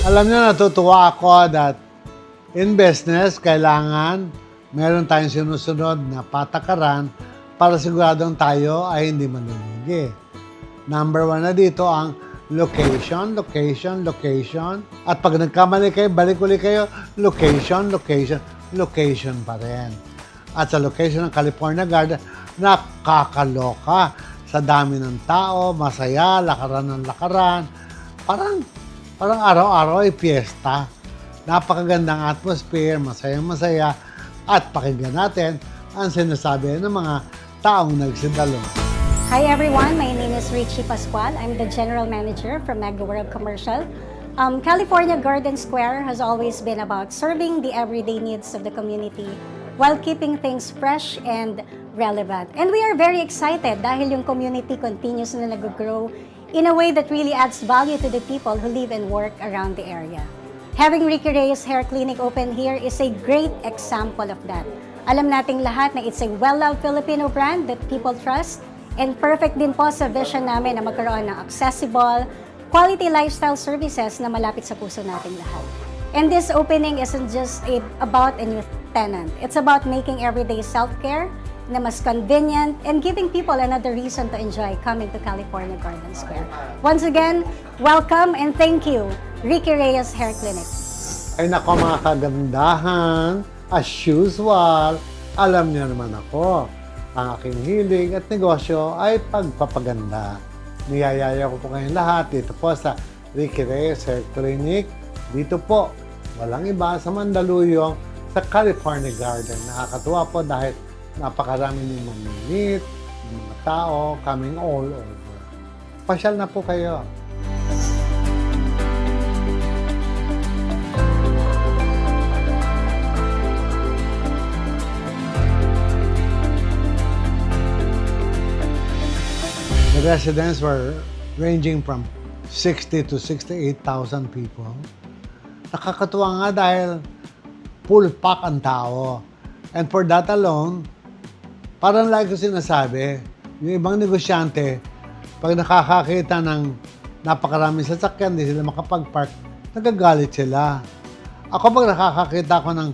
Alam niyo, natutuwa ako that in business, kailangan meron tayong sinusunod na patakaran para siguradong tayo ay hindi malulugi. Number 1 na dito ang location, location, location. At pag nagkamali kayo, balik ulit kayo, location, location, location pa rin. At sa location ng California Garden, nakakaloka. Sa dami ng tao, masaya, lakaran ng lakaran. Parang araw-araw ay piyesta. Napakagandang atmosphere, masayang-masaya. At pakinggan natin ang sinasabi ng mga taong nagsidalo. Hi everyone, my name is Richie Pascual. I'm the General Manager from Mega World Commercial. California Garden Square has always been about serving the everyday needs of the community while keeping things fresh and relevant. And we are very excited dahil yung community continues na nag-grow in a way that really adds value to the people who live and work around the area. Having Ricky Reyes Hair Clinic open here is a great example of that. Alam nating lahat na it's a well-loved Filipino brand that people trust. And perfect din po sa vision namin na magkaroon ng accessible, quality lifestyle services na malapit sa puso nating lahat. And this opening isn't just about a new tenant. It's about making everyday self-care na mas convenient and giving people another reason to enjoy coming to California Garden Square. Once again, welcome and thank you, Ricky Reyes Hair Clinic. Ay nako mga kagandahan, as usual, alam niyo naman ako. Ang aking hilig at negosyo ay pagpapaganda. Niyayaya ko po kayong lahat dito po sa Ricky Reyes Hair Clinic. Dito po, walang iba sa Mandaluyong sa California Garden. Nakakatuwa po dahil napakarami ng mamimit, ng mga tao coming all over. Pasyal na po kayo. The residents were ranging from 60 to 68,000 people. Nakakatuwa nga dahil full pack ang tao. And for that alone, parang lagi ko sinasabi, yung ibang negosyante, pag nakakakita ng napakaraming sasakyan, hindi sila makapag-park, nagagalit sila. Ako pag nakakakita ko ng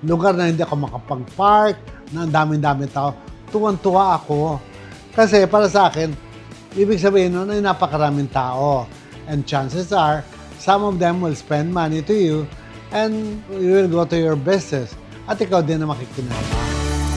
lugar na hindi ako makapag-park, na ang dami-dami tao, tuwan-tuwa ako. Kasi para sa akin, ibig sabihin nun ay napakaraming tao. And chances are, some of them will spend money to you and you will go to your business. At ikaw din na makikinabang.